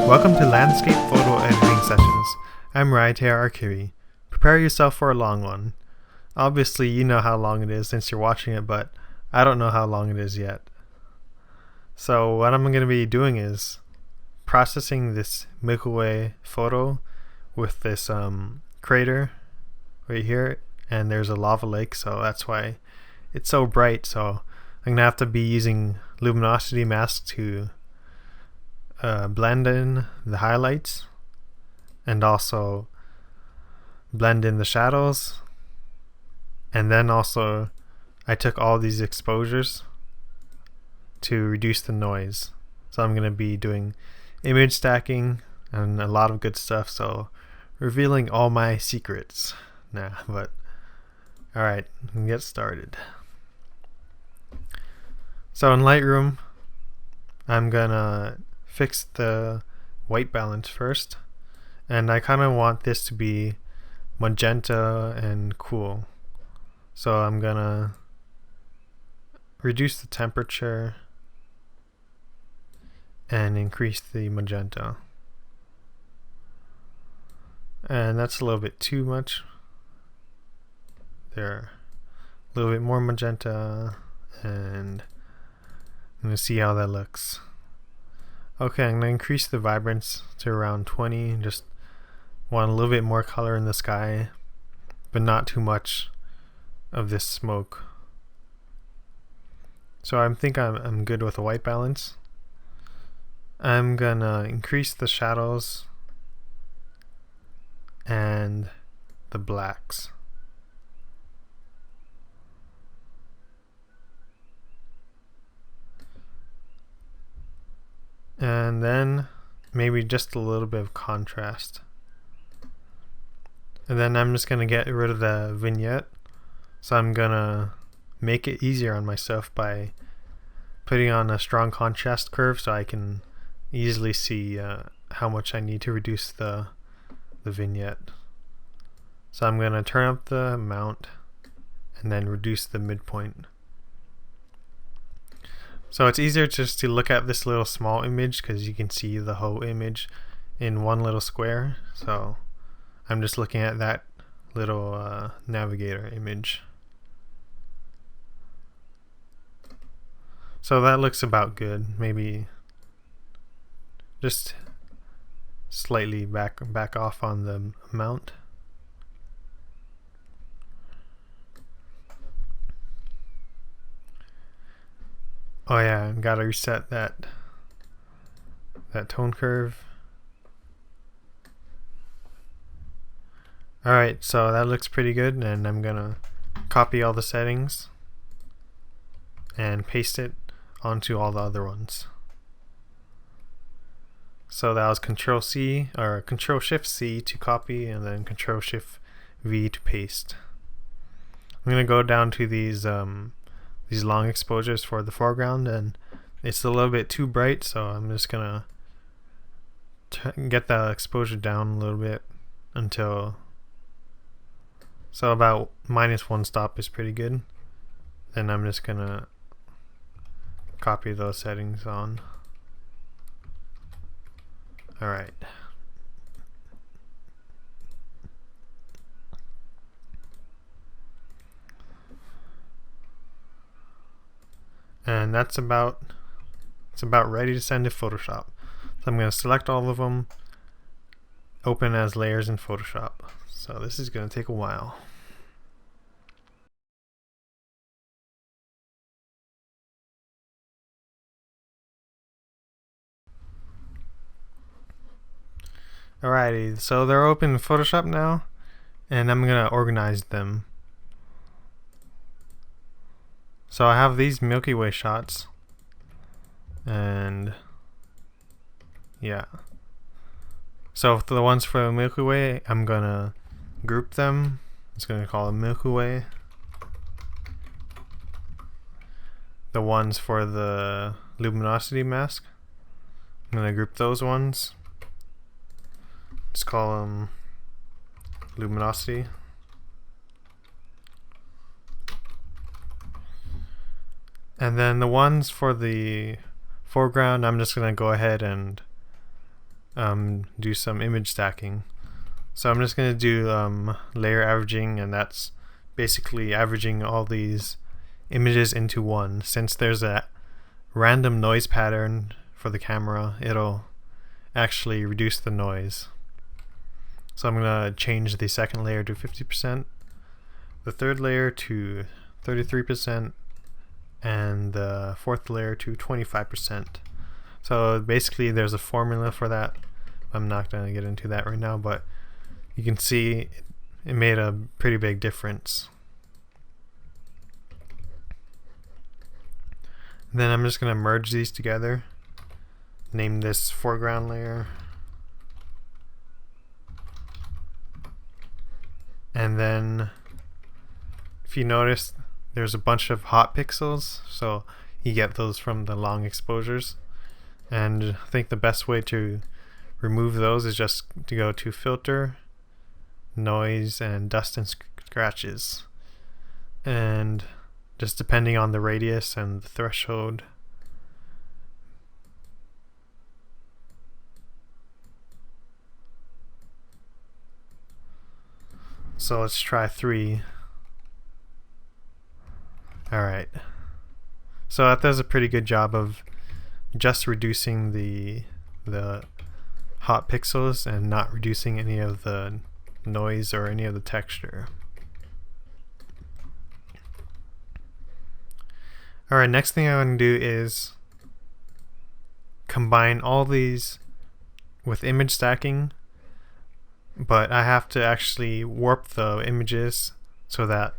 Welcome to Landscape Photo Editing Sessions. I'm Raitea Arkiri. Prepare yourself for a long one. Obviously, you know how long it is since you're watching it, but I don't know how long it is yet. So what I'm going to be doing is processing this Milky Way photo with this crater right here, and there's a lava lake, so that's why it's so bright. So I'm going to have to be using Luminosity Masks to blend in the highlights and also blend in the shadows. And then also I took all these exposures to reduce the noise. So I'm going to be doing image stacking and a lot of good stuff, so revealing all my secrets. But alright, we can get started. So in Lightroom, I'm gonna fix the white balance first, and I kind of want this to be magenta and cool, so I'm gonna reduce the temperature and increase the magenta, and that's a little bit too much there. A little bit more magenta, and I'm gonna see how that looks. Okay, I'm going to increase the vibrance to around 20. Just want a little bit more color in the sky, but not too much of this smoke. So I think I'm good with the white balance. I'm going to increase the shadows and the blacks. And then maybe just a little bit of contrast. And then I'm just going to get rid of the vignette. So I'm going to make it easier on myself by putting on a strong contrast curve so I can easily see how much I need to reduce the vignette. So I'm going to turn up the amount and then reduce the midpoint. So it's easier just to look at this little small image because you can see the whole image in one little square. So I'm just looking at that little navigator image. So that looks about good. Maybe just slightly back off on the amount. Oh yeah, gotta reset that tone curve. Alright, so that looks pretty good, and I'm gonna copy all the settings and paste it onto all the other ones. So that was Control C or Control Shift C to copy, and then Control Shift V to paste. I'm gonna go down to these long exposures for the foreground, and it's a little bit too bright, so I'm just gonna get the exposure down a little bit until about -1 stop is pretty good. Then I'm just gonna copy those settings on. Alright. And it's about ready to send to Photoshop. So I'm going to select all of them, open as layers in Photoshop. So this is going to take a while. Alrighty, so they're open in Photoshop now, and I'm going to organize them. So I have these Milky Way shots, and yeah. So for the ones for the Milky Way, I'm gonna group them. It's gonna call them Milky Way. The ones for the Luminosity Mask, I'm gonna group those ones. Just call them Luminosity. And then the ones for the foreground, I'm just going to go ahead and do some image stacking. So I'm just going to do layer averaging, and that's basically averaging all these images into one. Since there's a random noise pattern for the camera, it'll actually reduce the noise. So I'm going to change the second layer to 50%, the third layer to 33%, and the fourth layer to 25%. So basically there's a formula for that. I'm not going to get into that right now, but you can see it made a pretty big difference. Then I'm just going to merge these together. Name this foreground layer. And then if you notice, there's a bunch of hot pixels, so you get those from the long exposures. And I think the best way to remove those is just to go to filter, noise, and dust and scratches. And just depending on the radius and the threshold, so let's try 3. Alright, so that does a pretty good job of just reducing the hot pixels and not reducing any of the noise or any of the texture. Alright, next thing I'm going to do is combine all these with image stacking, but I have to actually warp the images so that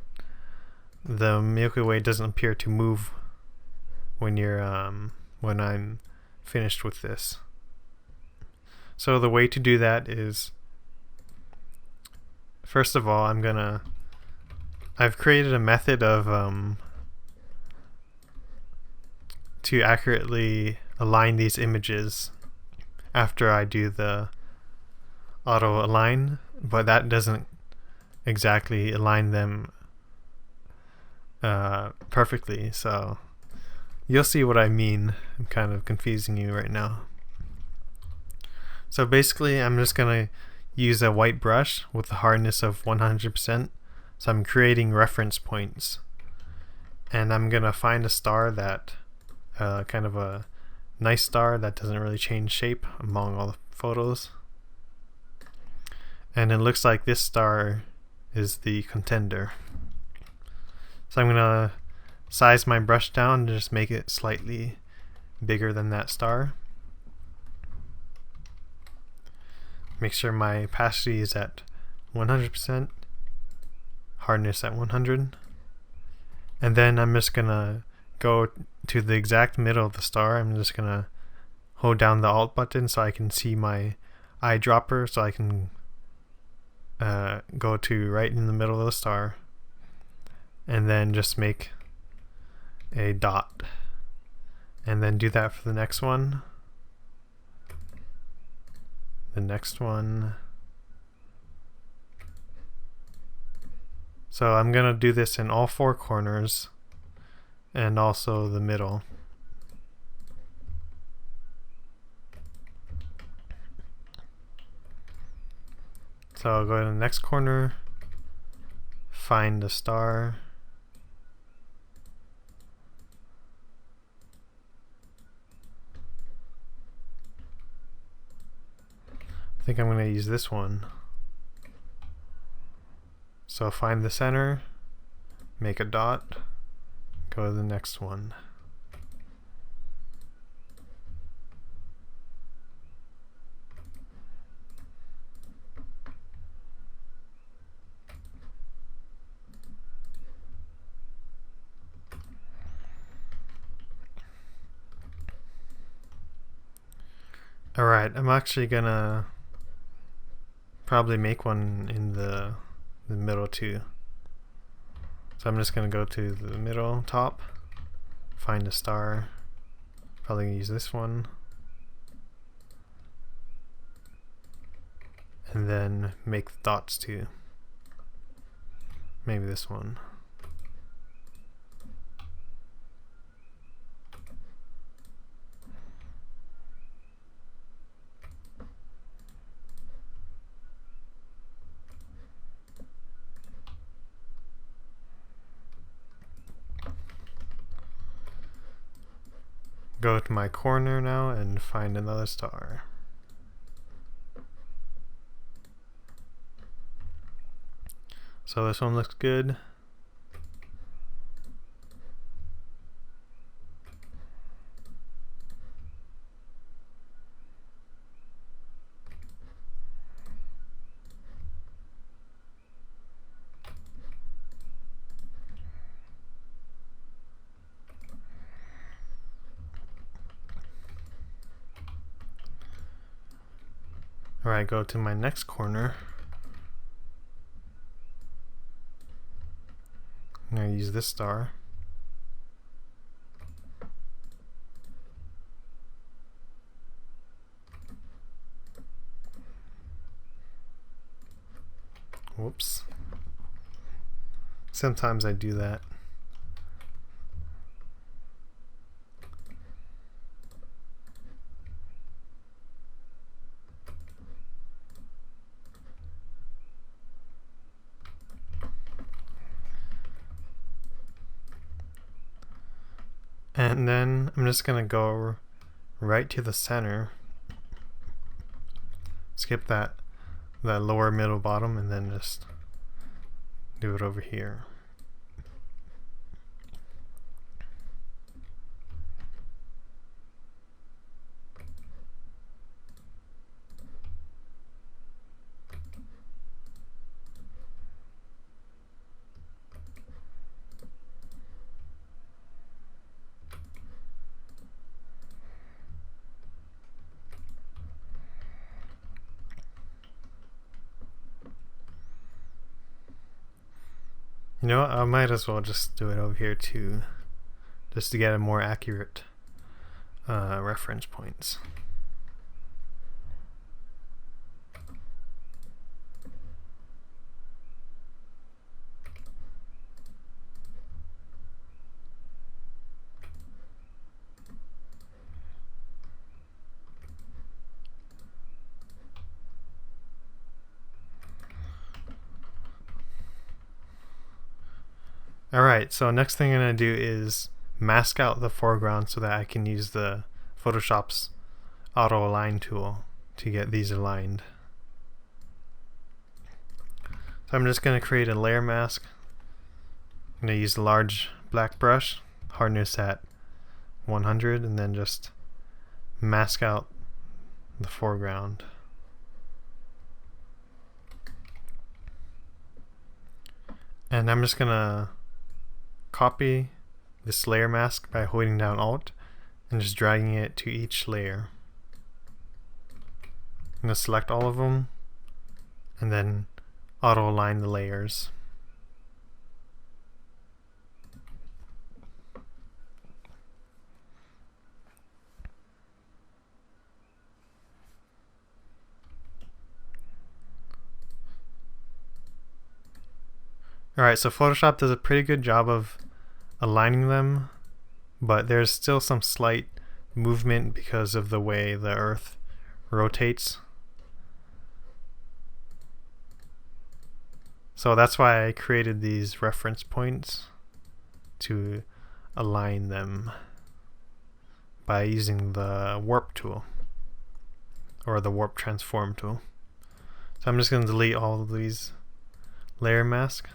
the Milky Way doesn't appear to move when when I'm finished with this. So the way to do that is, first of all, I've created a method of to accurately align these images after I do the auto align, but that doesn't exactly align them perfectly, so you'll see what I mean. I'm kind of confusing you right now. So basically I'm just gonna use a white brush with the hardness of 100%. So I'm creating reference points, and I'm gonna find a star that kind of a nice star that doesn't really change shape among all the photos. And it looks like this star is the contender. So I'm gonna size my brush down to just make it slightly bigger than that star. Make sure my opacity is at 100%, hardness at 100, and then I'm just gonna go to the exact middle of the star. I'm just gonna hold down the Alt button so I can see my eyedropper, so I can go to right in the middle of the star, and then just make a dot, and then do that for the next one, the next one. So I'm gonna do this in all 4 corners and also the middle. So I'll go to the next corner, find a star, I think I'm going to use this one. So find the center, make a dot, go to the next one. Alright, I'm actually gonna probably make one in the middle too. So I'm just gonna go to the middle top, find a star, probably gonna use this one, and then make the dots too. Maybe this one. go to my corner now and find another star. So this one looks good. Alright, go to my next corner. I'm going to use this star. Whoops. Sometimes I do that. And then I'm just going to go right to the center. Skip that lower, middle, bottom, and then just do it over here. You know what, I might as well just do it over here too, just to get a more accurate reference points. Alright, so next thing I'm going to do is mask out the foreground so that I can use the Photoshop's auto align tool to get these aligned. So I'm just going to create a layer mask. I'm going to use a large black brush, hardness at 100, and then just mask out the foreground. And I'm just going to copy this layer mask by holding down Alt and just dragging it to each layer. I'm going to select all of them and then auto align the layers. Alright, so Photoshop does a pretty good job of aligning them, but there's still some slight movement because of the way the Earth rotates. So that's why I created these reference points to align them by using the warp tool or the warp transform tool. So I'm just going to delete all of these layer masks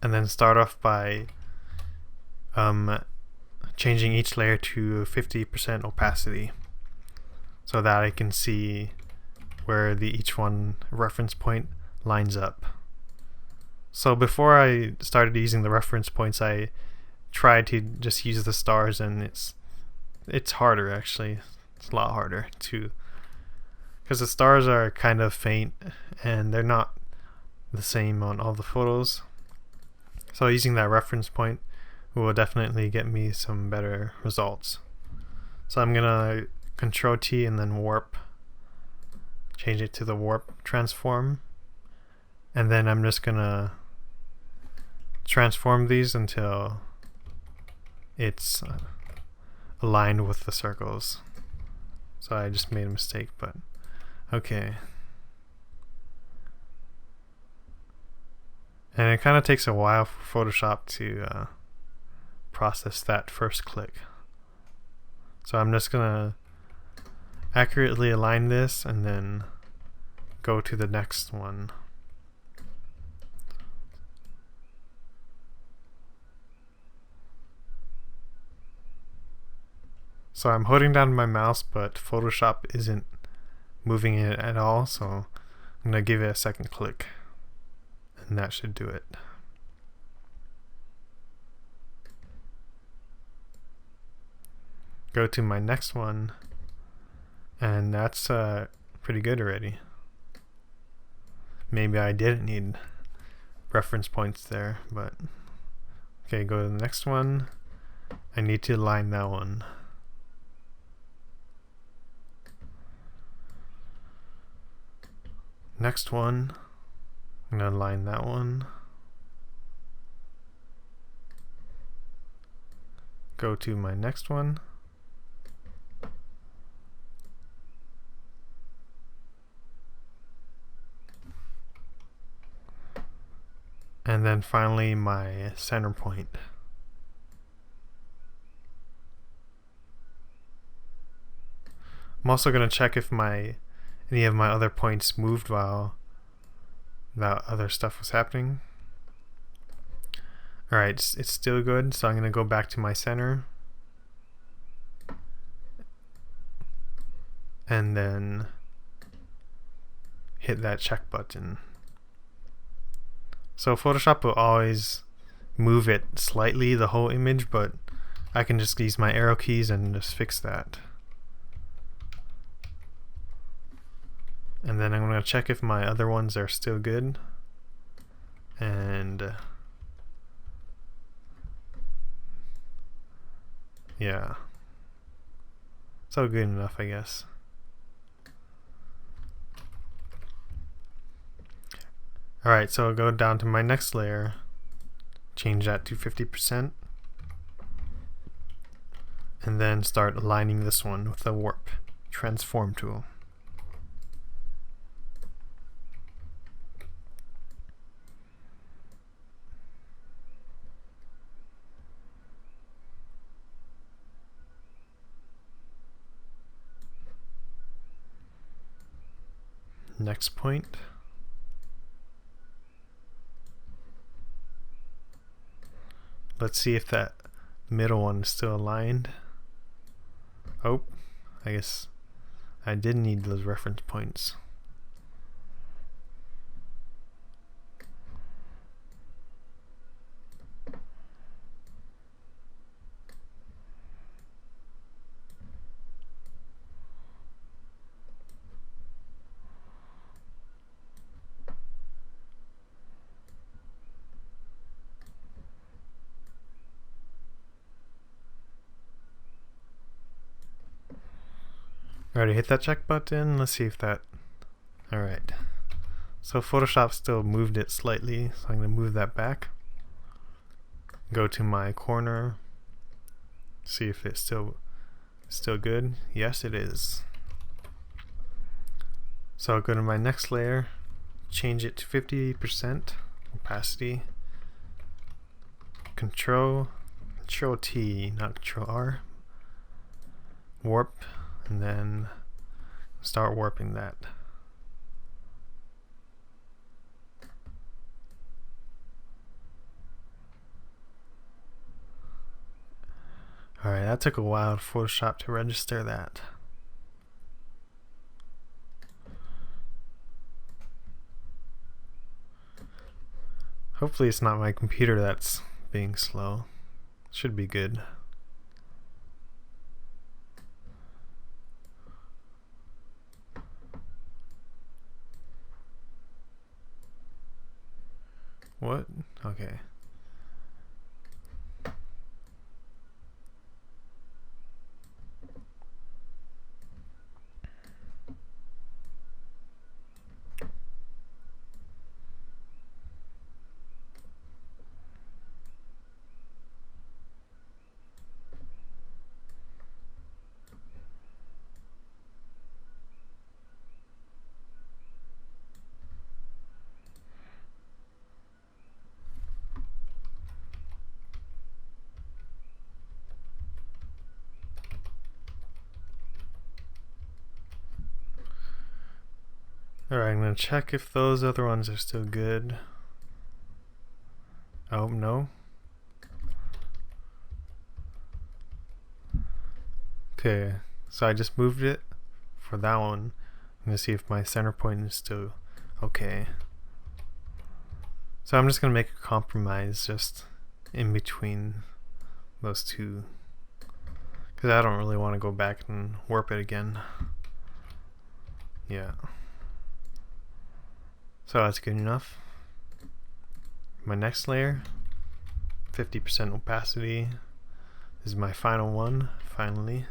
and then start off by changing each layer to 50% opacity so that I can see where each one reference point lines up. So before I started using the reference points, I tried to just use the stars, and it's harder actually. It's a lot harder because the stars are kind of faint and they're not the same on all the photos. So using that reference point will definitely get me some better results. So I'm gonna Control T and then warp, change it to the warp transform, and then I'm just gonna transform these until it's aligned with the circles. So I just made a mistake, but okay. And it kind of takes a while for Photoshop to process that first click So I'm just gonna accurately align this and then go to the next one. So I'm holding down my mouse, but Photoshop isn't moving it at all, so I'm gonna give it a second click, and that should do it. Go to my next one, and that's pretty good already. Maybe I didn't need reference points there, but okay, go to the next one. I need to align that one. Next one, I'm gonna align that one. Go to my next one. And then finally my center point. I'm also going to check if any of my other points moved while that other stuff was happening. Alright, it's still good, so I'm going to go back to my center. And then hit that check button. So Photoshop will always move it slightly, the whole image, but I can just use my arrow keys and just fix that. And then I'm going to check if my other ones are still good. And yeah. So good enough, I guess. Alright, so I'll go down to my next layer, change that to 50%, and then start aligning this one with the warp transform tool. Next point. Let's see if that middle one is still aligned. Oh, I guess I did need those reference points. Already hit that check button. Let's see if that... Alright. So Photoshop still moved it slightly, so I'm going to move that back. Go to my corner. See if it's still good. Yes, it is. So I'll go to my next layer, change it to 50% opacity. Control T, not Control R. Warp. And then start warping that. Alright, that took a while for Photoshop to register that. Hopefully it's not my computer that's being slow. Should be good. What? Okay. Alright, I'm gonna check if those other ones are still good. Oh, no. Okay, so I just moved it for that one. I'm gonna see if my center point is still okay. So I'm just gonna make a compromise just in between those two, because I don't really want to go back and warp it again. Yeah. So that's good enough. My next layer, 50% opacity. This is my final one, finally.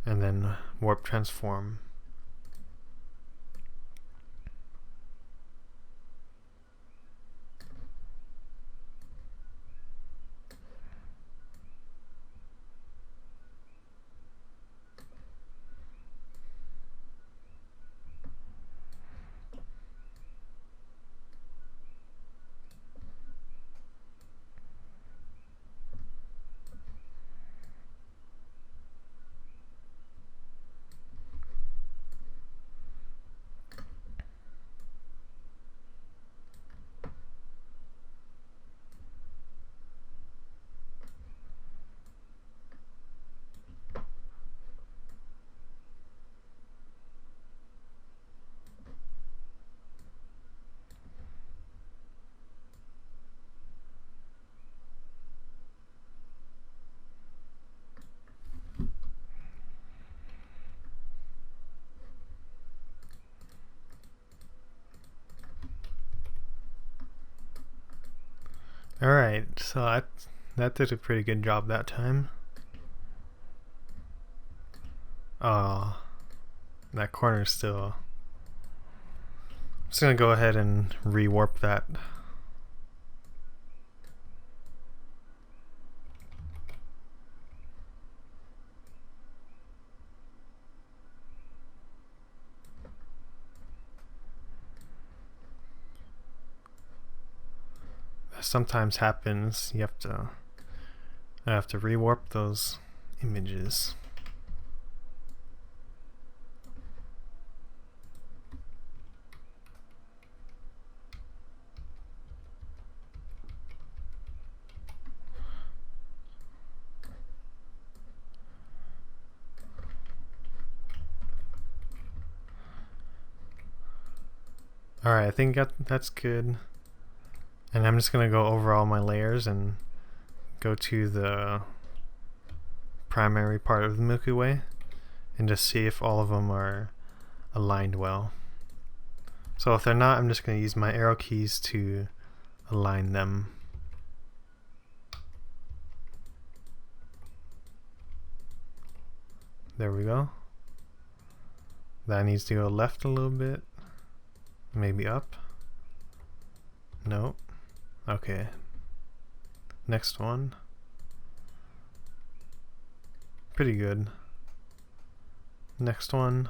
And then warp transform. Alright, so that did a pretty good job that time. That corner is still... I'm just gonna go ahead and rewarp that. Sometimes happens. I have to rewarp those images. Alright, I think that's good. And I'm just going to go over all my layers and go to the primary part of the Milky Way and just see if all of them are aligned well. So if they're not, I'm just going to use my arrow keys to align them. There we go. That needs to go left a little bit. Maybe up. Nope. Okay. Next one. Pretty good. Next one.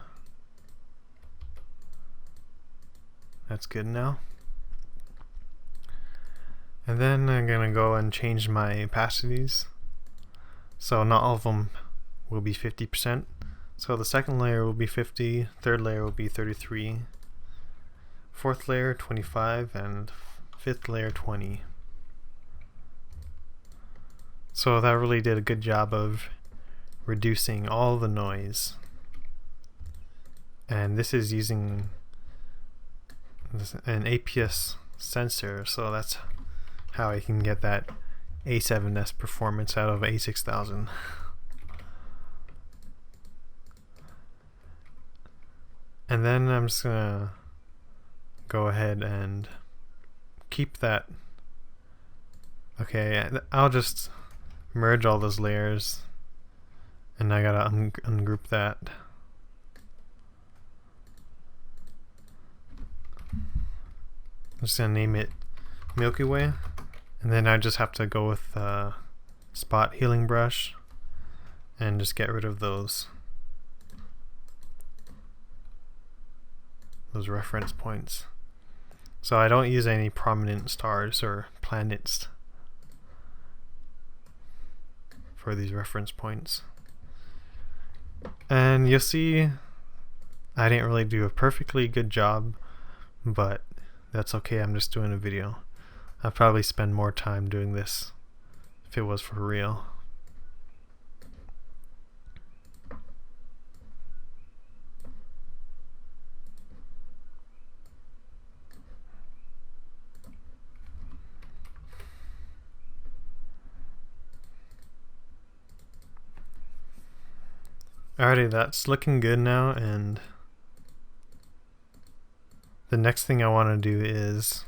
That's good now. And then I'm gonna go and change my opacities. So not all of them will be 50%. So the second layer will be 50, third layer will be 33, fourth layer 25, and fifth layer 20. So that really did a good job of reducing all the noise. And this is using an APS sensor, so that's how I can get that A7S performance out of A6000. And then I'm just gonna go ahead and keep that. Okay, I'll just merge all those layers, and I gotta ungroup that. I'm just gonna name it Milky Way, and then I just have to go with spot healing brush and just get rid of those reference points. So I don't use any prominent stars or planets for these reference points. And you'll see I didn't really do a perfectly good job, but that's okay, I'm just doing a video. I'd probably spend more time doing this if it was for real. Alrighty, that's looking good now, and the next thing I want to do is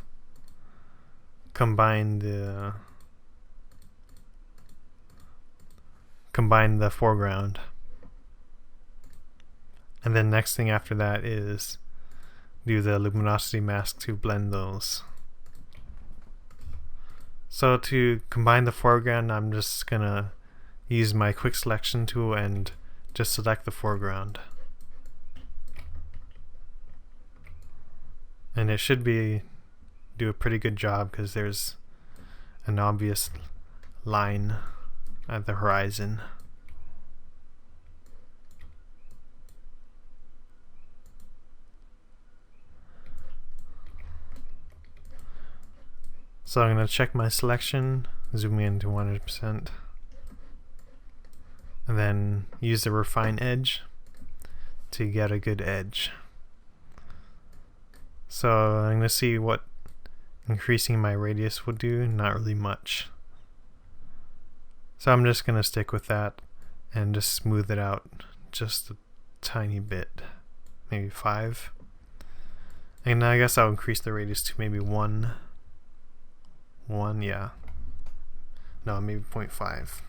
combine the foreground. And then next thing after that is do the luminosity mask to blend those. So to combine the foreground, I'm just gonna use my quick selection tool and just select the foreground. And it should do a pretty good job because there's an obvious line at the horizon. So I'm going to check my selection, zoom in to 100%, and then use the refine edge to get a good edge. So I'm going to see what increasing my radius will do. Not really much. So I'm just going to stick with that and just smooth it out just a tiny bit, maybe 5. And I guess I'll increase the radius to maybe 1, yeah. No, maybe 0.5.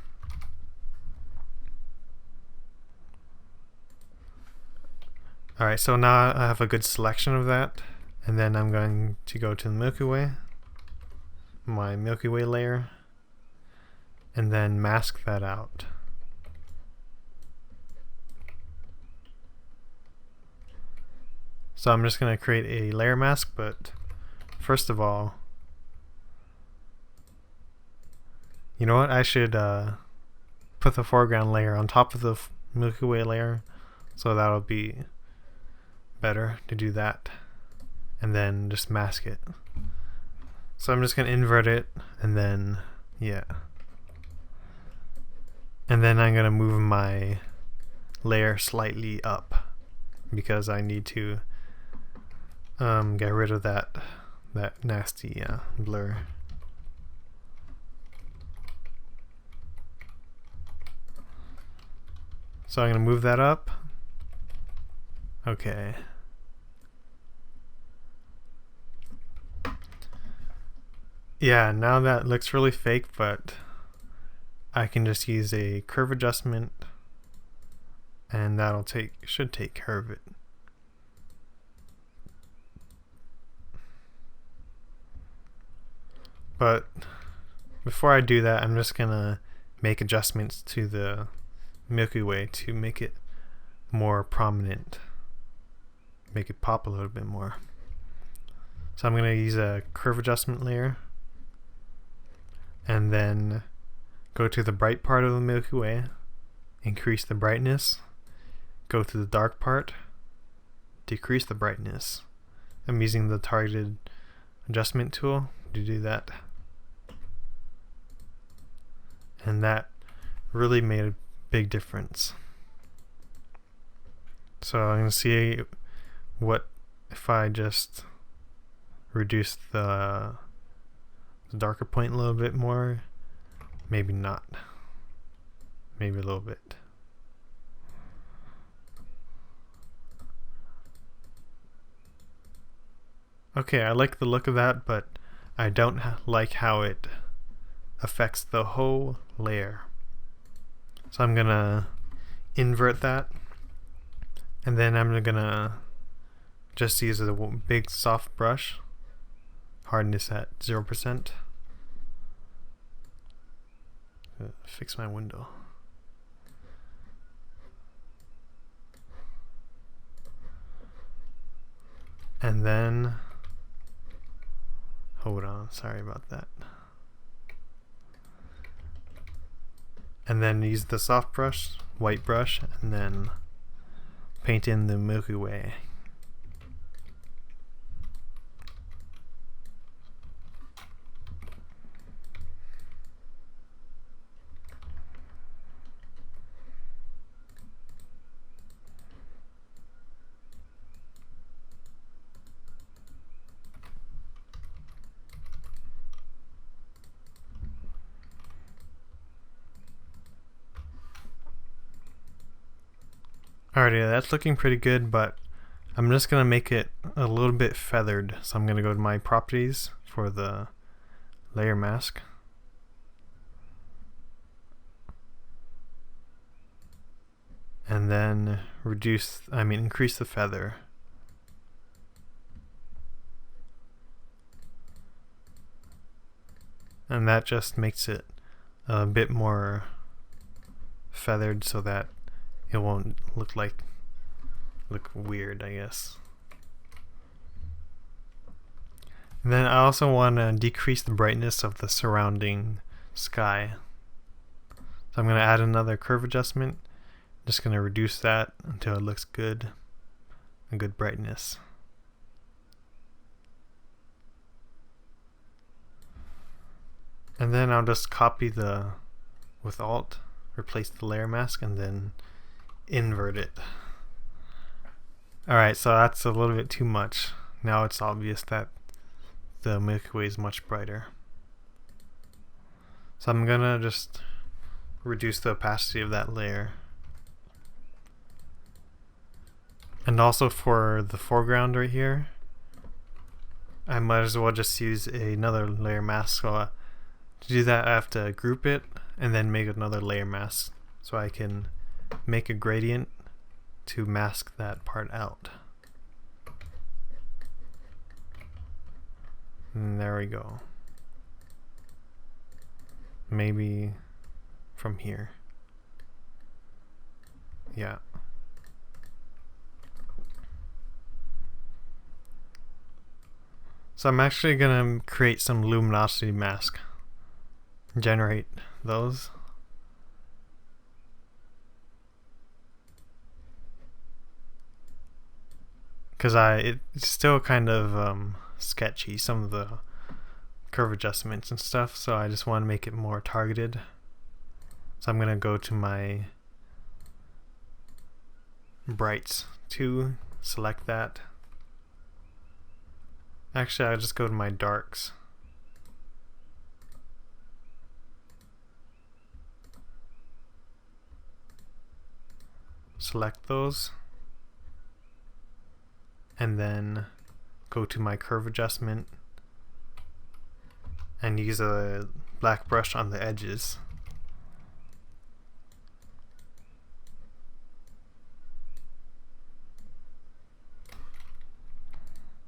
Alright, so now I have a good selection of that, and then I'm going to go to the Milky Way, my Milky Way layer, and then mask that out. So I'm just going to create a layer mask, but first of all, you know what, I should put the foreground layer on top of the Milky Way layer, so that'll be better to do that, and then just mask it. So I'm just going to invert it, and then, yeah. And then I'm going to move my layer slightly up, because I need to get rid of that nasty blur. So I'm going to move that up. Okay. Yeah, now that looks really fake, but I can just use a curve adjustment and that'll should take care of it. But before I do that, I'm just gonna make adjustments to the Milky Way to make it more prominent, make it pop a little bit more. So I'm gonna use a curve adjustment layer, and then go to the bright part of the Milky Way, increase the brightness, go to the dark part, decrease the brightness. I'm using the targeted adjustment tool to do that. And that really made a big difference. So I'm going to see what if I just reduce the darker point a little bit more. Maybe not. Maybe a little bit. Okay, I like the look of that, but I don't like how it affects the whole layer. So I'm gonna invert that, and then I'm gonna just use a big soft brush, hardness at 0%. Fix my window. And then, hold on, sorry about that. And then use the soft brush, white brush, and then paint in the Milky Way. Alrighty, that's looking pretty good, but I'm just going to make it a little bit feathered. So I'm going to go to my properties for the layer mask. And then increase the feather. And that just makes it a bit more feathered so that it won't look weird, I guess. And then I also want to decrease the brightness of the surrounding sky. So I'm going to add another curve adjustment. Just going to reduce that until it looks good, a good brightness. And then I'll just copy with Alt, replace the layer mask, and then invert it. Alright, so that's a little bit too much. Now it's obvious that the Milky Way is much brighter. So I'm gonna just reduce the opacity of that layer. And also for the foreground right here, I might as well just use another layer mask. So to do that, I have to group it and then make another layer mask so I can make a gradient to mask that part out. And there we go. Maybe from here. Yeah. So I'm actually gonna create some luminosity mask. Generate those. Because it's still kind of sketchy, some of the curve adjustments and stuff, so I just want to make it more targeted. So I'm going to go to my brights 2, select that. Actually, I'll just go to my darks. Select those. And then go to my curve adjustment and use a black brush on the edges.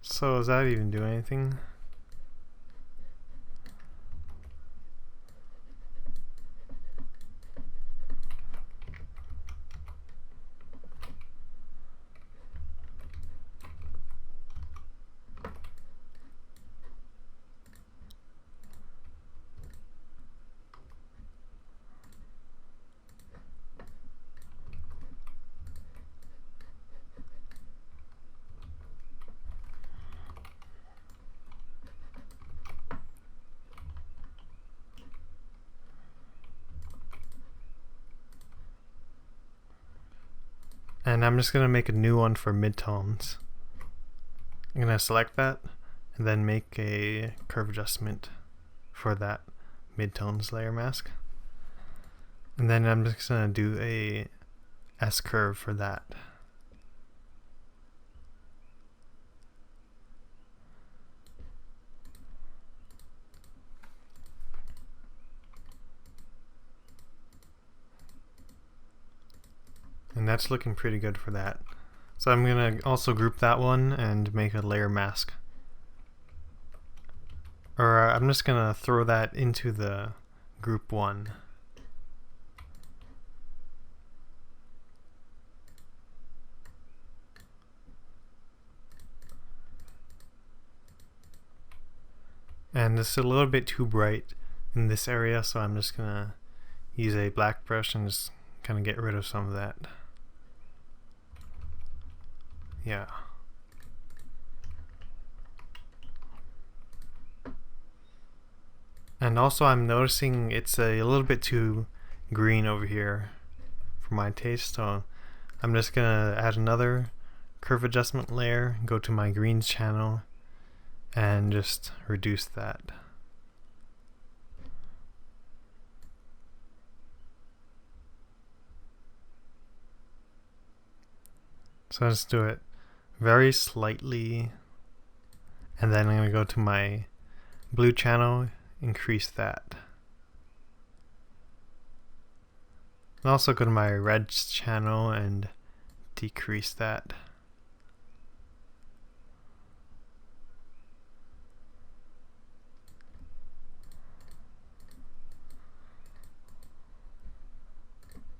So does that even do anything? And I'm just going to make a new one for midtones. I'm going to select that and then make a curve adjustment for that midtones layer mask. And then I'm just going to do a S curve for that. And that's looking pretty good for that. So I'm going to also group that one and make a layer mask. Or I'm just going to throw that into the group 1. And it's a little bit too bright in this area, so I'm just going to use a black brush and just kind of get rid of some of that. Yeah. And also I'm noticing it's a little bit too green over here for my taste, so I'm just gonna add another curve adjustment layer, go to my greens channel, and just reduce that. So let's do it very slightly, and then I'm going to go to my blue channel, increase that. And also go to my reds channel and decrease that.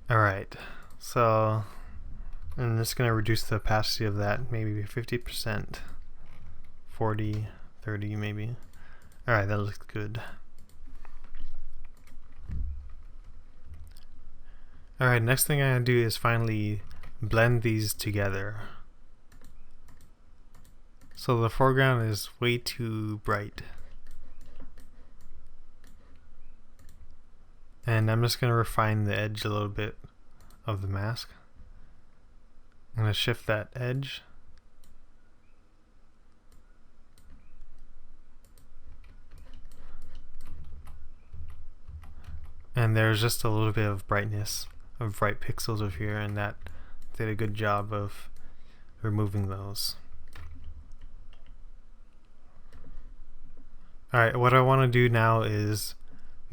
Alright, so I'm just going to reduce the opacity of that, maybe 50%, 40, 30 maybe. Alright, that looks good. Alright, next thing I'm going to do is finally blend these together. So the foreground is way too bright. And I'm just going to refine the edge a little bit of the mask. I'm going to shift that edge. And there's just a little bit of brightness, of bright pixels over here, and that did a good job of removing those. Alright, what I want to do now is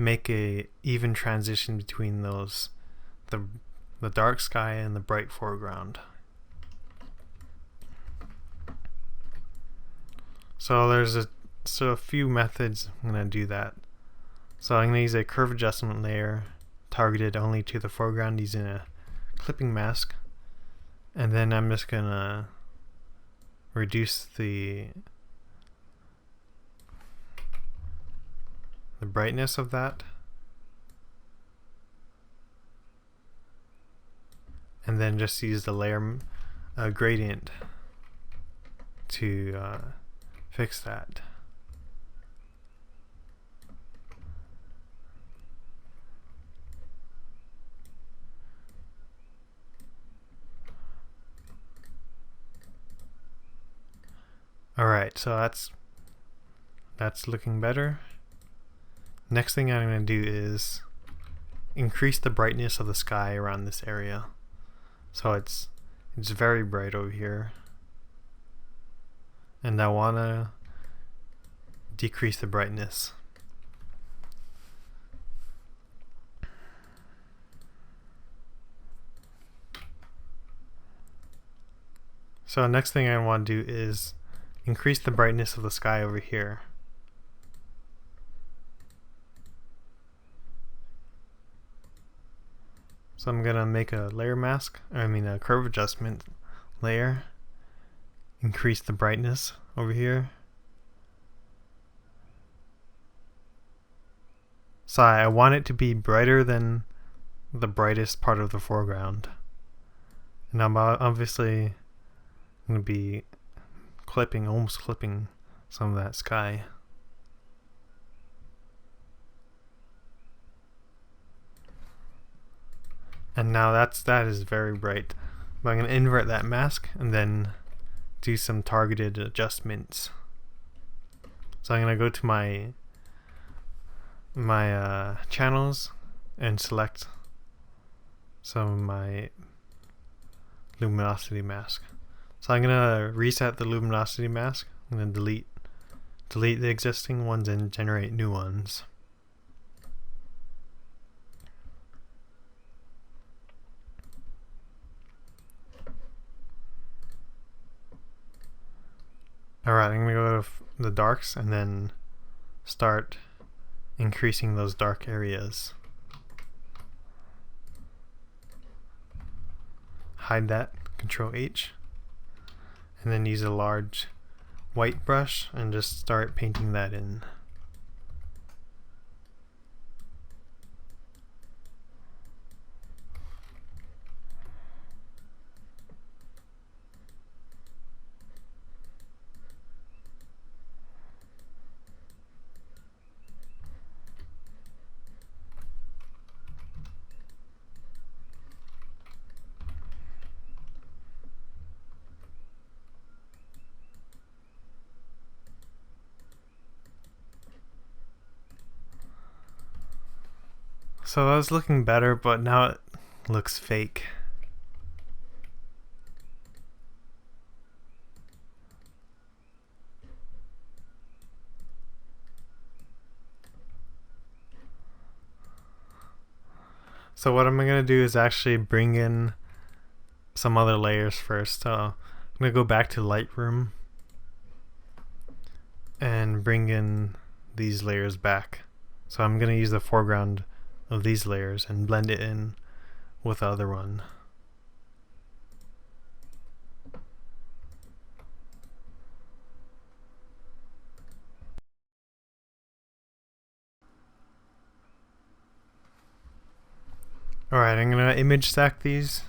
make a even transition between those, the dark sky and the bright foreground. So there's a few methods I'm going to do that. So I'm going to use a curve adjustment layer targeted only to the foreground using a clipping mask, and then I'm just going to reduce the brightness of that, and then just use the layer gradient to fix that. Alright, so that's looking better. Next thing I'm going to do is increase the brightness of the sky around this area. So it's very bright over here. And I want to decrease the brightness. So next thing I want to do is increase the brightness of the sky over here. So I'm gonna make a layer mask, a curve adjustment layer, increase the brightness over here. So I want it to be brighter than the brightest part of the foreground. And I'm obviously going to be almost clipping some of that sky. And now that is very bright. But I'm going to invert that mask and then do some targeted adjustments. So I'm going to go to my channels and select some of my luminosity mask. So I'm going to reset the luminosity mask and then delete the existing ones and generate new ones. Alright, I'm going to go to the darks and then start increasing those dark areas. Hide that, Control H, and then use a large white brush and just start painting that in. So that was looking better, but now it looks fake. So what I'm gonna do is actually bring in some other layers first. I'm gonna go back to Lightroom and bring in these layers back. So I'm gonna use the foreground of these layers and blend it in with the other one. Alright, I'm gonna image stack these.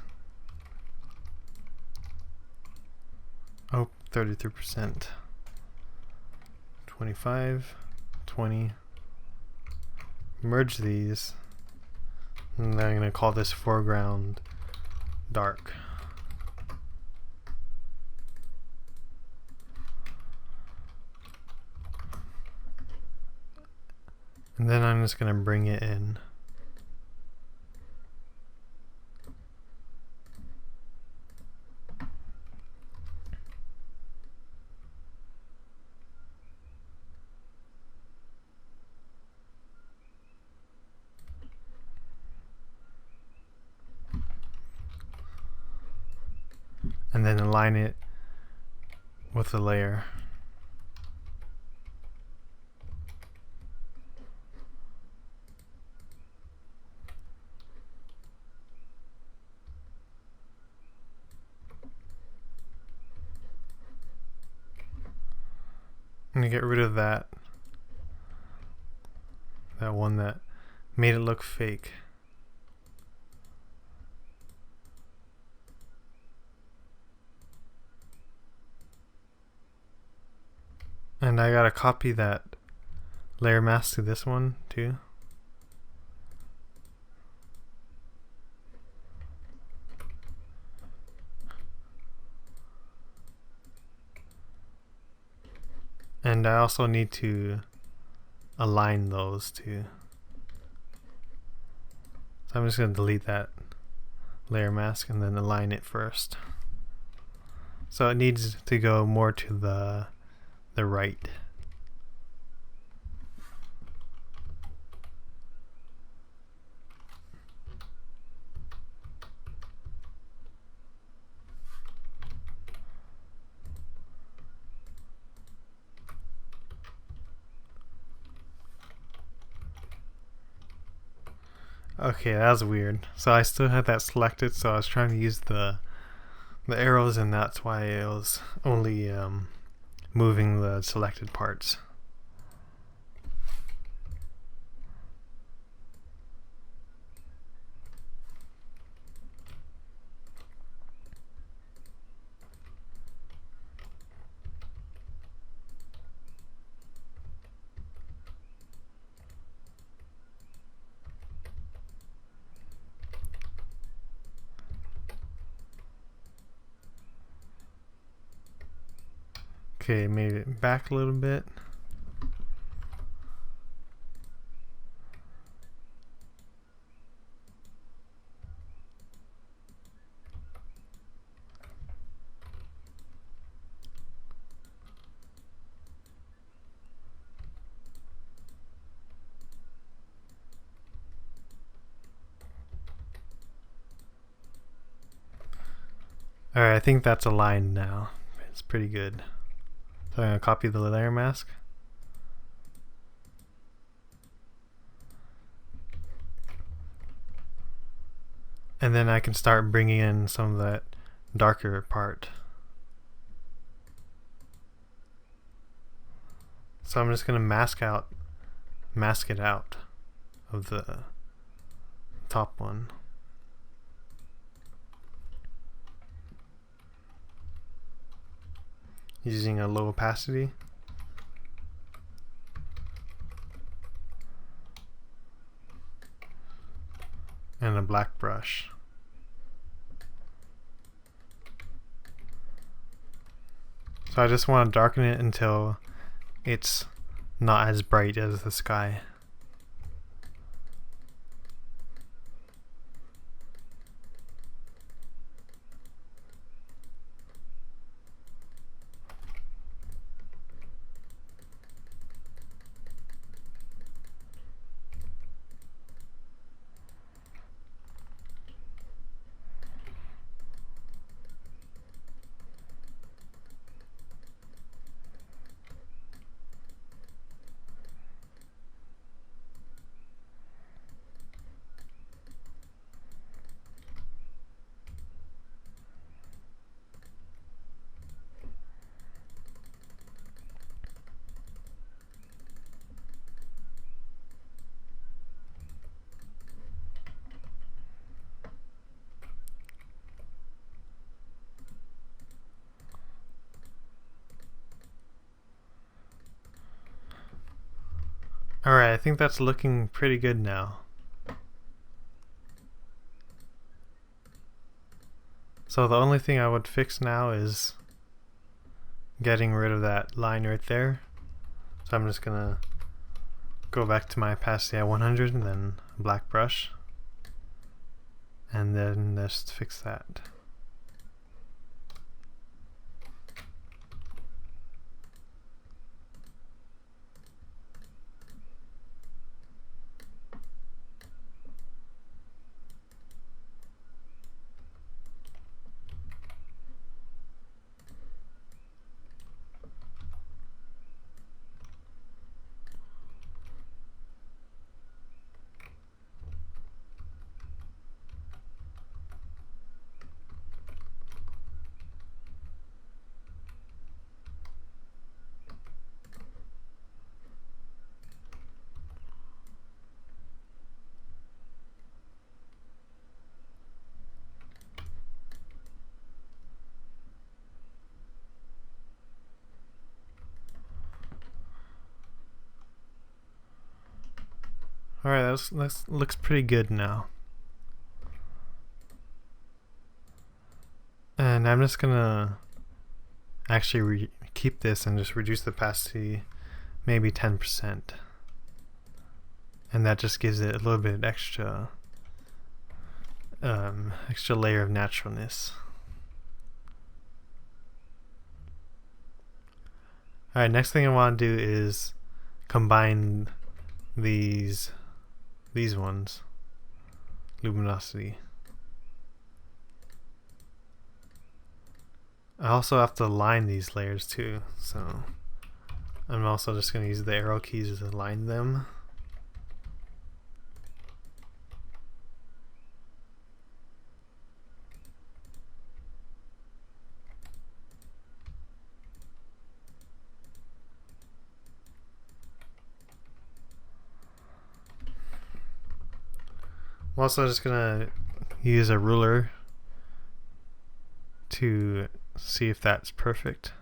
Oh, 33%. 25, 20. Merge these. And then I'm gonna call this foreground dark. And then I'm just gonna bring it in. And then align it with the layer. I'm gonna get rid of that one that made it look fake. And I gotta copy that layer mask to this one too. And I also need to align those two. So I'm just gonna delete that layer mask and then align it first. So it needs to go more to the right. Okay, that was weird. So I still had that selected, so I was trying to use the arrows, and that's why it was only moving the selected parts. Okay, made it back a little bit. Alright, I think that's aligned now. It's pretty good. So I'm going to copy the layer mask. And then I can start bringing in some of that darker part. So I'm just going to mask it out of the top one. Using a low opacity. And a black brush. So I just want to darken it until it's not as bright as the sky. Alright, I think that's looking pretty good now. So the only thing I would fix now is getting rid of that line right there. So I'm just gonna go back to my opacity at 100 and then black brush. And then just fix that. Alright, that looks pretty good now. And I'm just gonna actually keep this and just reduce the opacity maybe 10%. And that just gives it a little bit extra extra layer of naturalness. Alright, next thing I want to do is combine these ones, luminosity. I also have to align these layers too, so I'm also just going to use the arrow keys to align them. I'm also just gonna use a ruler to see if that's perfect.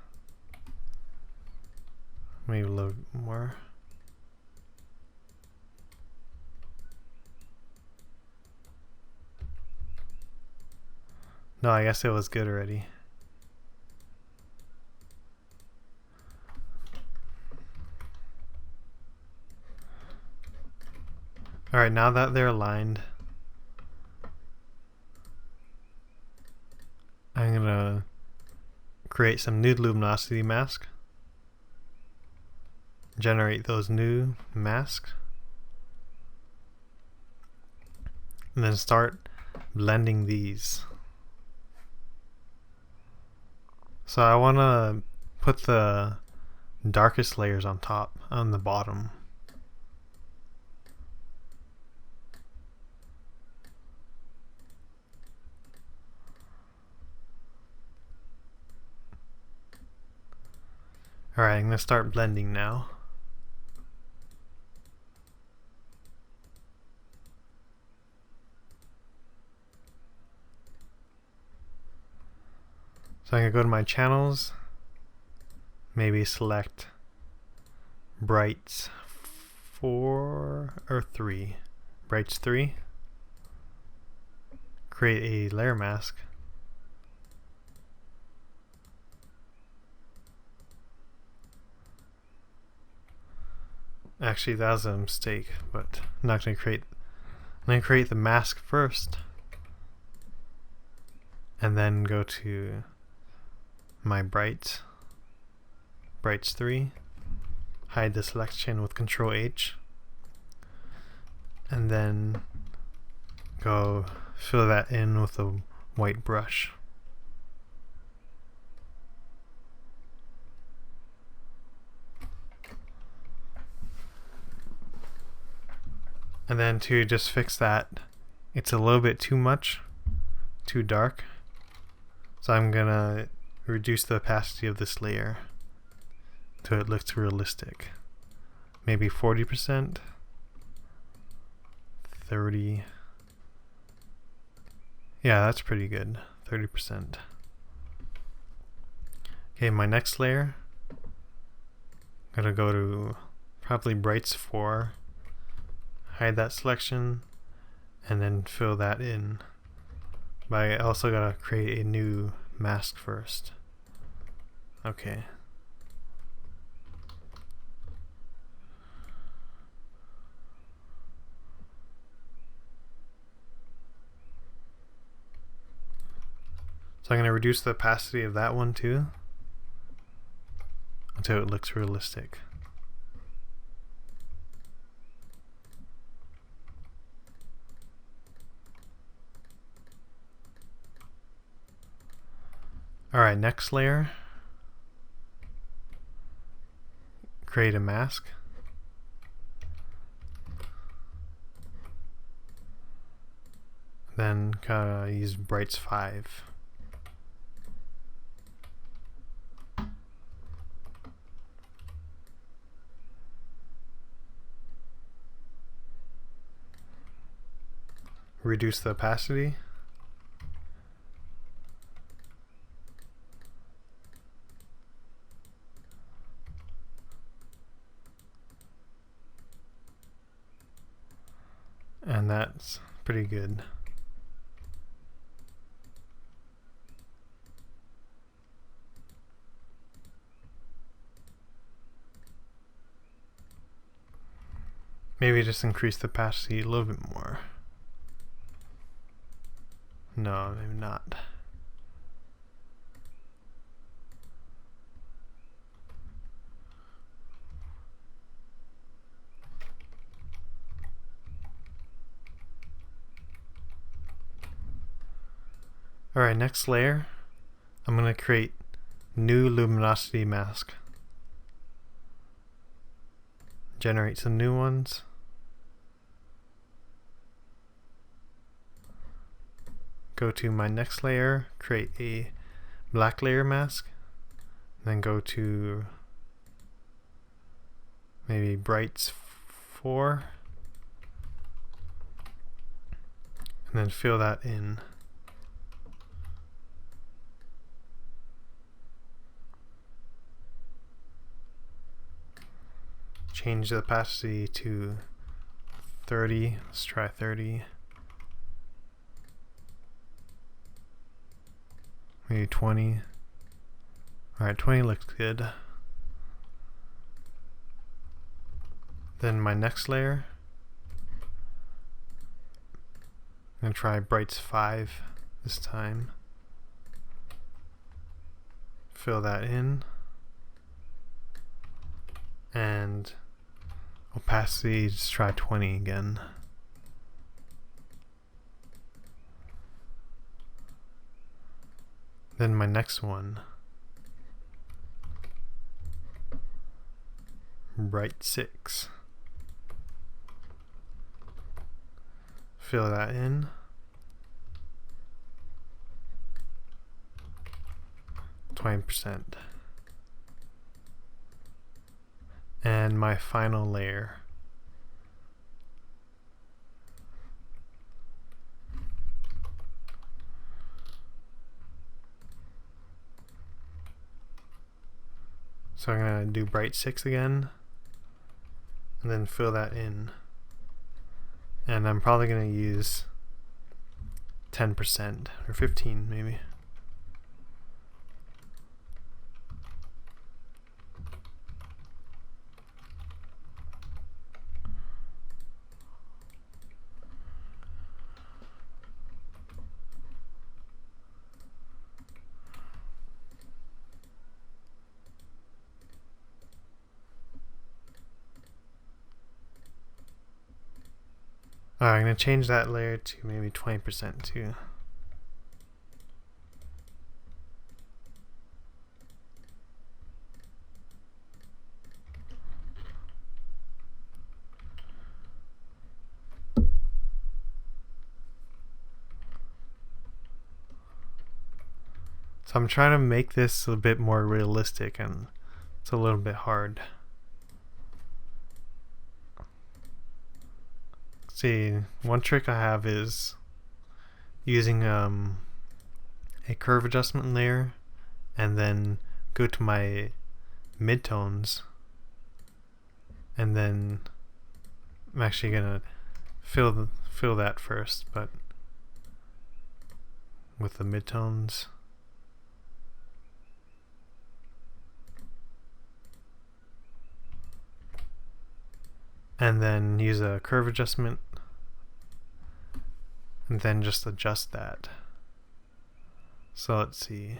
Maybe a little more. No, I guess it was good already. Alright, now that they're aligned, I'm gonna create some new luminosity mask. Generate those new masks. And then start blending these. So I want to put the darkest layers on top, on the bottom. Alright, I'm going to start blending now. So I'm going to go to my channels, maybe select Brights 4 or 3. Brights 3. Create a layer mask. Actually, that was a mistake, but I'm not going to create. I'm going to create the mask first, and then go to my Brights 3, hide the selection with Control H, and then go fill that in with a white brush. And then to just fix that, it's a little bit too much, too dark. So I'm gonna reduce the opacity of this layer so it looks realistic. Maybe 40%, 30. Yeah, that's pretty good. 30%. Okay, my next layer, I'm gonna go to probably brights 4, hide that selection, and then fill that in. But I also gotta create a new mask first. Okay. So I'm going to reduce the opacity of that one too until it looks realistic. Alright, next layer. Create a mask. Then use brights 5. Reduce the opacity. And that's pretty good. Maybe just increase the opacity a little bit more. No, maybe not. Alright, next layer. I'm going to create new luminosity mask. Generate some new ones. Go to my next layer, create a black layer mask, then go to maybe brights 4, and then fill that in. Change the opacity to 30. Let's try 30. Maybe 20. Alright, 20 looks good. Then my next layer, I'm going to try brights 5 this time. Fill that in. And opacity, just try 20 again. Then my next one, bright 6. Fill that in. %. And my final layer. So I'm going to do bright 6 again, and then fill that in. And I'm probably going to use 10% or 15 maybe. I'm going to change that layer to maybe 20% too. So I'm trying to make this a bit more realistic, and it's a little bit hard. See, one trick I have is using a curve adjustment layer and then go to my midtones and then I'm actually gonna fill that first, but with the midtones. And then use a curve adjustment, and then just adjust that. So let's see.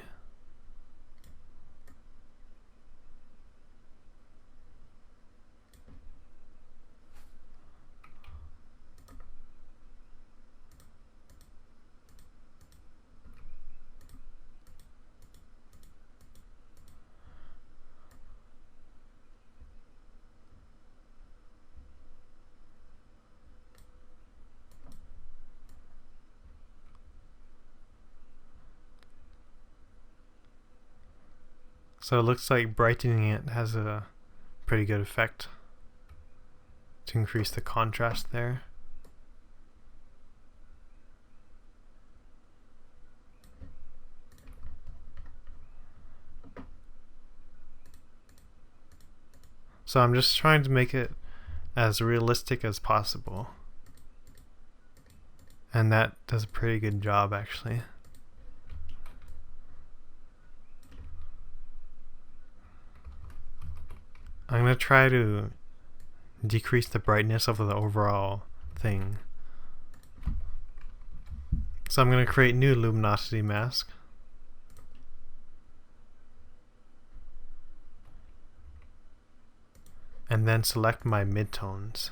So it looks like brightening it has a pretty good effect to increase the contrast there. So I'm just trying to make it as realistic as possible. And that does a pretty good job, actually. I'm going to try to decrease the brightness of the overall thing. So I'm going to create new luminosity mask. And then select my midtones.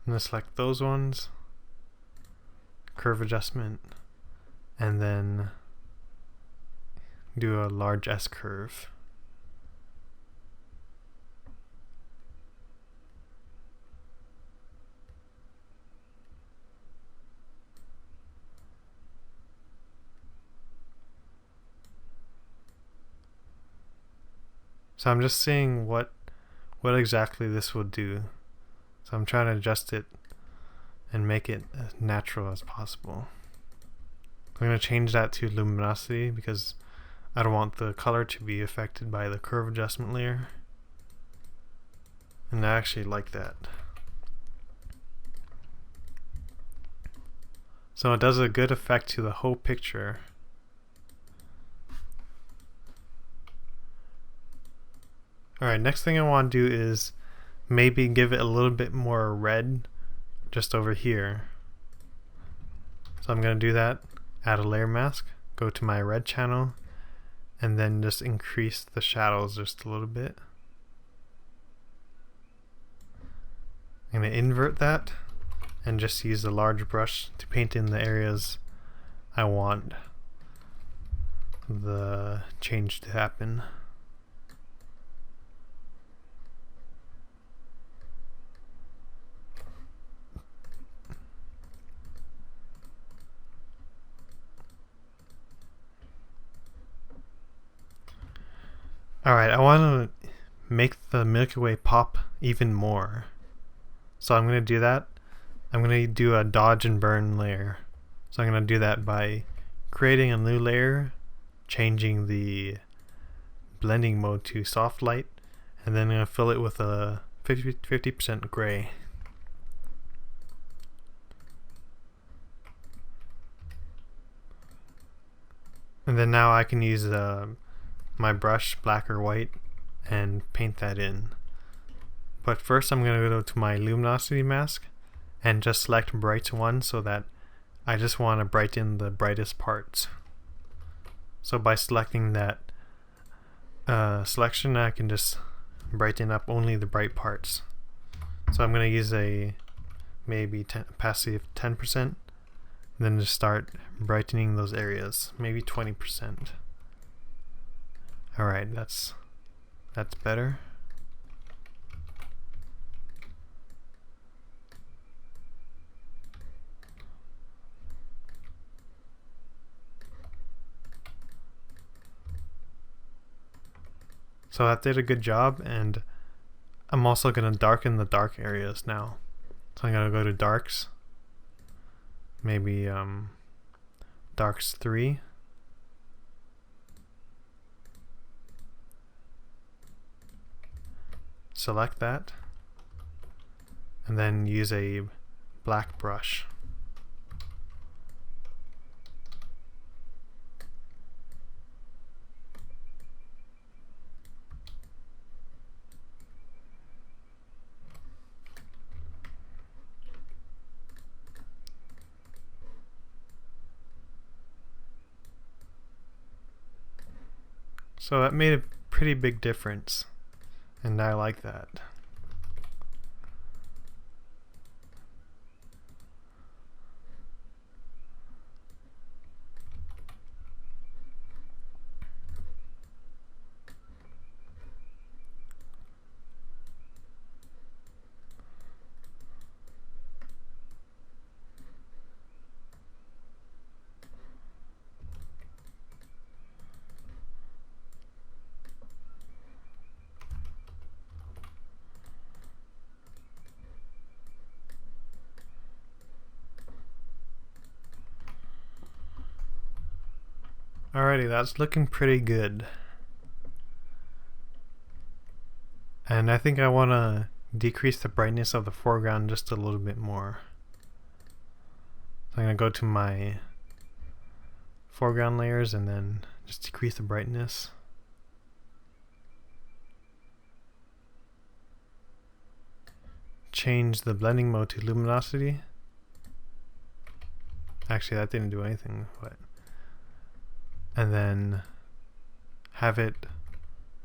I'm going to select those ones, curve adjustment, and then do a large S curve. So I'm just seeing what exactly this will do. So I'm trying to adjust it and make it as natural as possible. I'm going to change that to luminosity because I don't want the color to be affected by the curve adjustment layer. And I actually like that. So it does a good effect to the whole picture. Alright, next thing I want to do is maybe give it a little bit more red just over here. So I'm going to do that, add a layer mask, go to my red channel, and then just increase the shadows just a little bit. I'm going to invert that and just use the large brush to paint in the areas I want the change to happen. Alright, I want to make the Milky Way pop even more. So I'm going to do that. I'm going to do a dodge and burn layer. So I'm going to do that by creating a new layer, changing the blending mode to soft light, and then I'm going to fill it with a 50% gray. And then now I can use my brush, black or white, and paint that in. But first I'm going to go to my luminosity mask and just select bright 1 so that I just want to brighten the brightest parts. So by selecting that selection, I can just brighten up only the bright parts. So I'm going to use a maybe passive 10%, then just start brightening those areas, maybe 20%. Alright, that's better. So that did a good job, and I'm also going to darken the dark areas now. So I'm going to go to darks. Maybe darks 3. Select that. And then use a black brush. So that made a pretty big difference, and I like that. Alrighty, that's looking pretty good. And I think I want to decrease the brightness of the foreground just a little bit more. So I'm going to go to my foreground layers and then just decrease the brightness. Change the blending mode to luminosity. Actually, that didn't do anything, but and then have it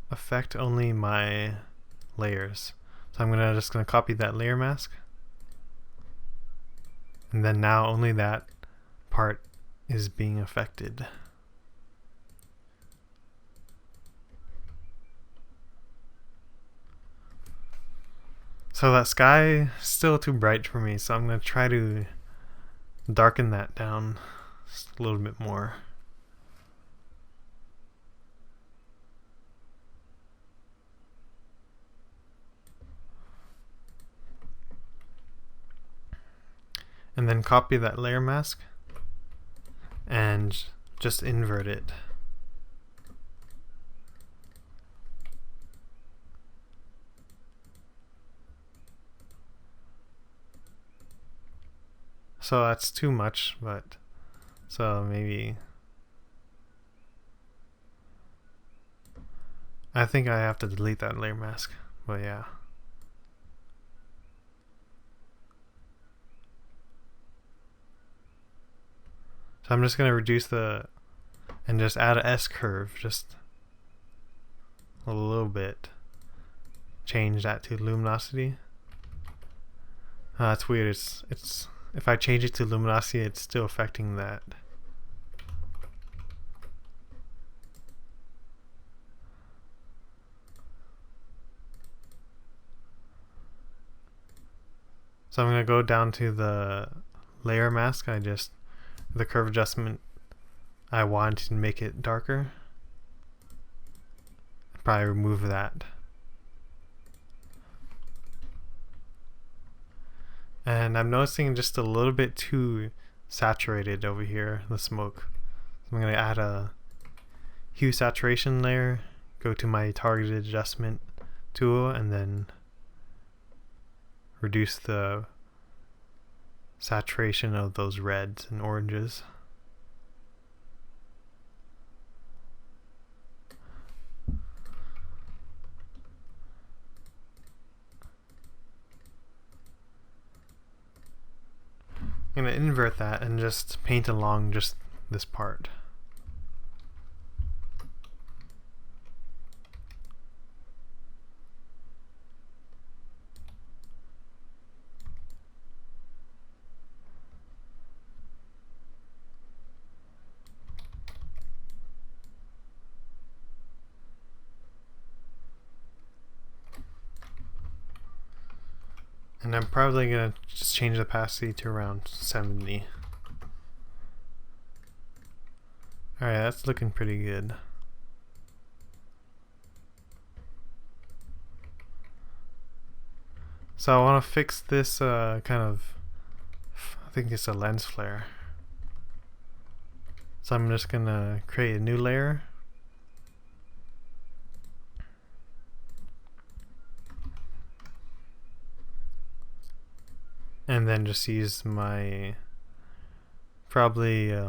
affect only my layers. So I'm just gonna copy that layer mask, and then now only that part is being affected. So that sky is still too bright for me, so I'm gonna try to darken that down just a little bit more. And then copy that layer mask and just invert it. So that's too much, but so maybe I think I have to delete that layer mask, but yeah. So I'm just going to reduce and just add a S curve, just a little bit. Change that to luminosity. That's weird. It's if I change it to luminosity, it's still affecting that. So I'm going to go down to the layer mask. The curve adjustment, I want to make it darker. Probably remove that. And I'm noticing just a little bit too saturated over here, the smoke. So I'm going to add a hue saturation layer, go to my targeted adjustment tool, and then reduce the saturation of those reds and oranges. I'm going to invert that and just paint along just this part. And I'm probably going to just change the opacity to around 70. Alright, that's looking pretty good. So I want to fix this kind of, I think it's a lens flare. So I'm just gonna create a new layer. And then just use my, probably, I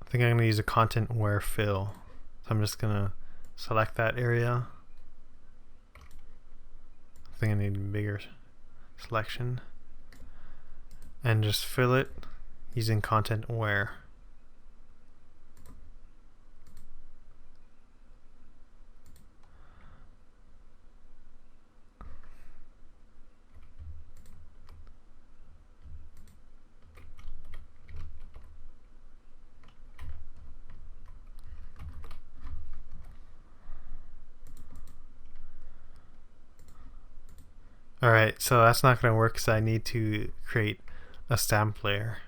think I'm gonna use a content aware fill. So I'm just gonna select that area. I think I need a bigger selection. And just fill it using content aware. Alright, so that's not going to work because I need to create a stamp layer.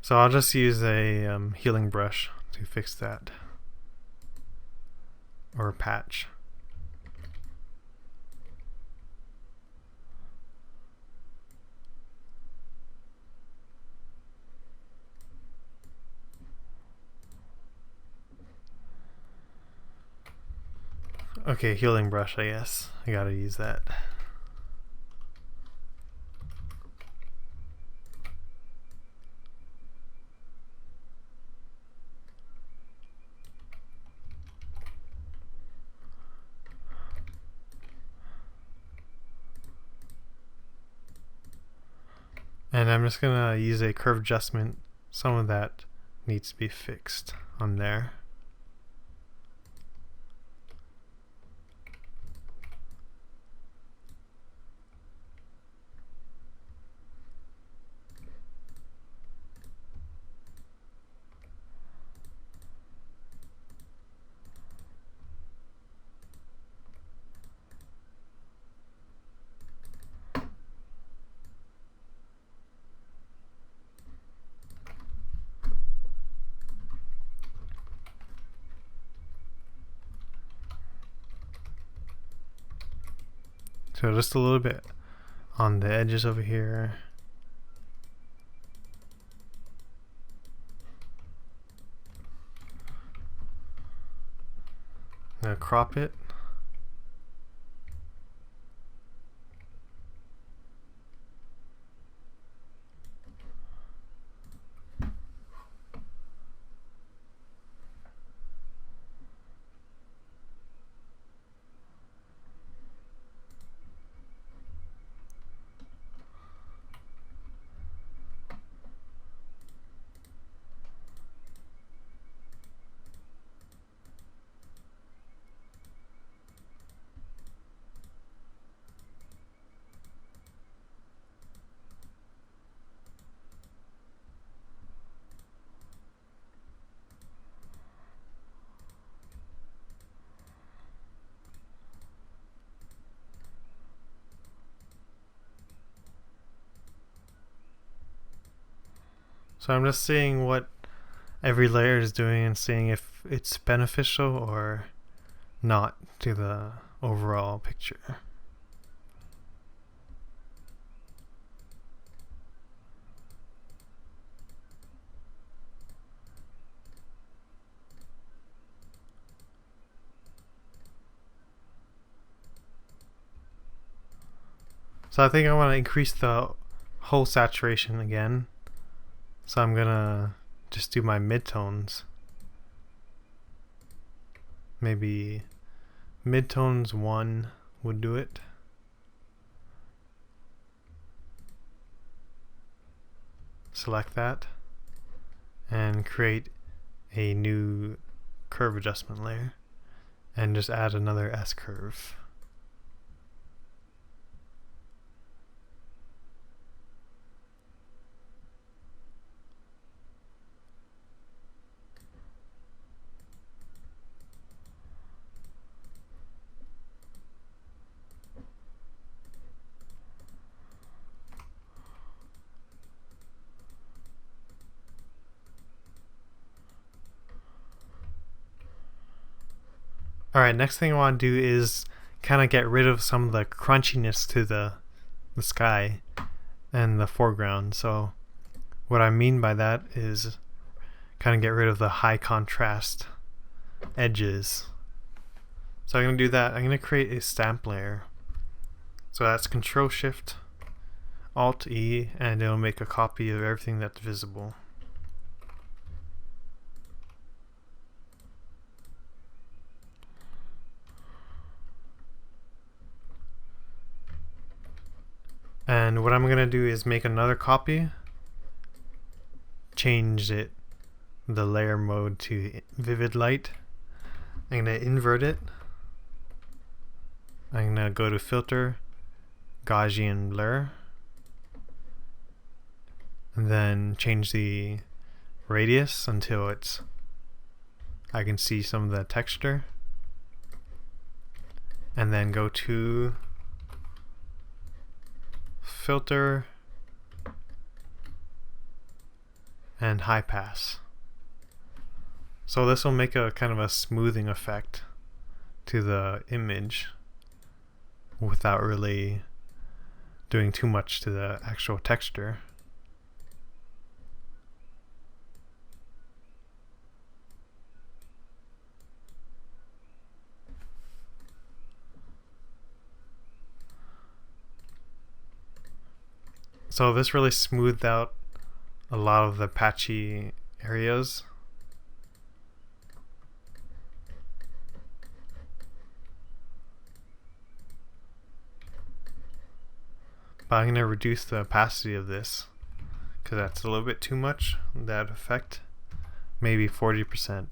So I'll just use a healing brush to fix that. Or a patch. Okay, healing brush, I guess. I gotta use that. And I'm just gonna use a curve adjustment. Some of that needs to be fixed on there. So just a little bit on the edges over here. I'm gonna crop it. So I'm just seeing what every layer is doing and seeing if it's beneficial or not to the overall picture. So I think I want to increase the whole saturation again. So I'm gonna just do my midtones. Maybe midtones 1 would do it. Select that and create a new curve adjustment layer and just add another S curve. Alright, next thing I want to do is kind of get rid of some of the crunchiness to the sky and the foreground. So what I mean by that is kind of get rid of the high contrast edges. So I'm going to do that. I'm going to create a stamp layer. So that's Control Shift Alt E, and it'll make a copy of everything that's visible. And what I'm going to do is make another copy, change it, the layer mode to vivid light. I'm going to invert it. I'm going to go to Filter, Gaussian Blur, and then change the radius until I can see some of the texture, and then go to Filter and High Pass. So this will make a kind of a smoothing effect to the image without really doing too much to the actual texture. So this really smoothed out a lot of the patchy areas. But I'm going to reduce the opacity of this because that's a little bit too much, that effect. Maybe 40%.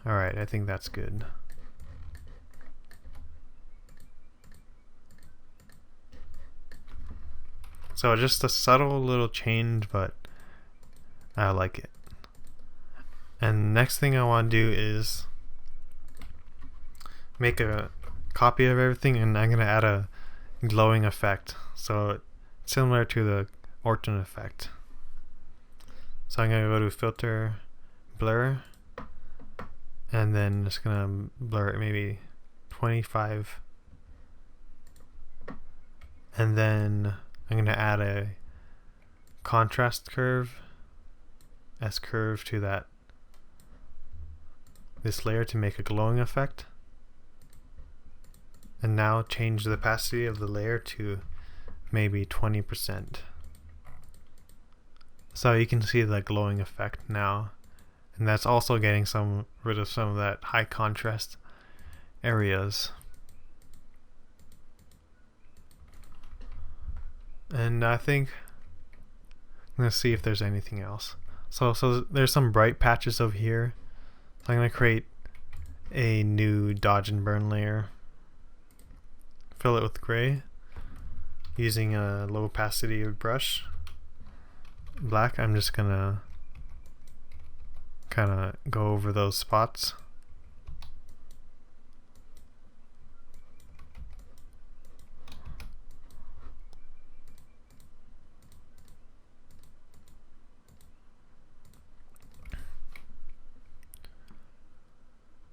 Alright, I think that's good. So just a subtle little change, but I like it. And next thing I want to do is make a copy of everything, and I'm going to add a glowing effect. So similar to the Orton effect. So I'm going to go to Filter, Blur, and then just going to blur it maybe 25. And then I'm going to add a contrast curve, S curve, to this layer to make a glowing effect. And now change the opacity of the layer to maybe 20%. So you can see the glowing effect now. And that's also getting rid of some of that high contrast areas. And I think I'm going to see if there's anything else. So there's some bright patches over here. So I'm going to create a new dodge and burn layer. Fill it with gray using a low opacity brush. Black, I'm just going to kind of go over those spots.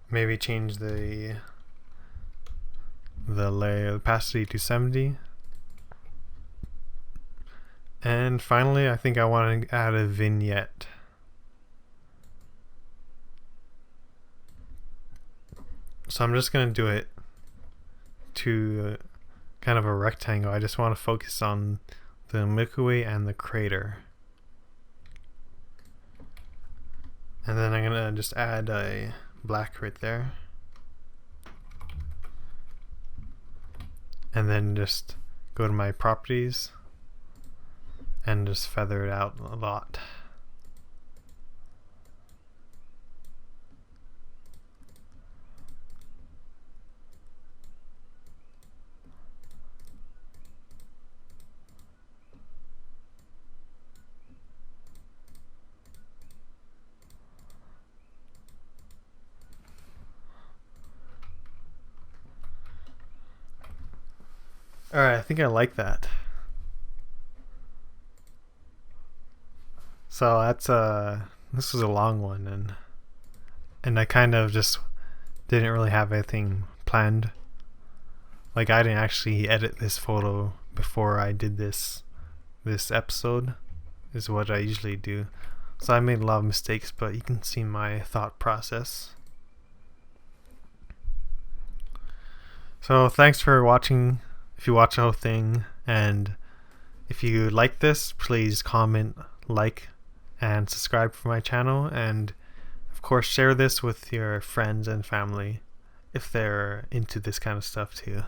Maybe change the layer opacity to 70. And finally, I think I want to add a vignette. So I'm just going to do it to kind of a rectangle. I just want to focus on the Milky Way and the crater. And then I'm going to just add a black right there. And then just go to my properties and just feather it out a lot. Alright, I think I like that. So that's this was a long one, and I kind of just didn't really have anything planned. Like, I didn't actually edit this photo before I did this episode, is what I usually do. So I made a lot of mistakes, but you can see my thought process. So thanks for watching, if you watch the whole thing, and if you like this, please comment, like, and subscribe for my channel, and of course share this with your friends and family if they're into this kind of stuff too.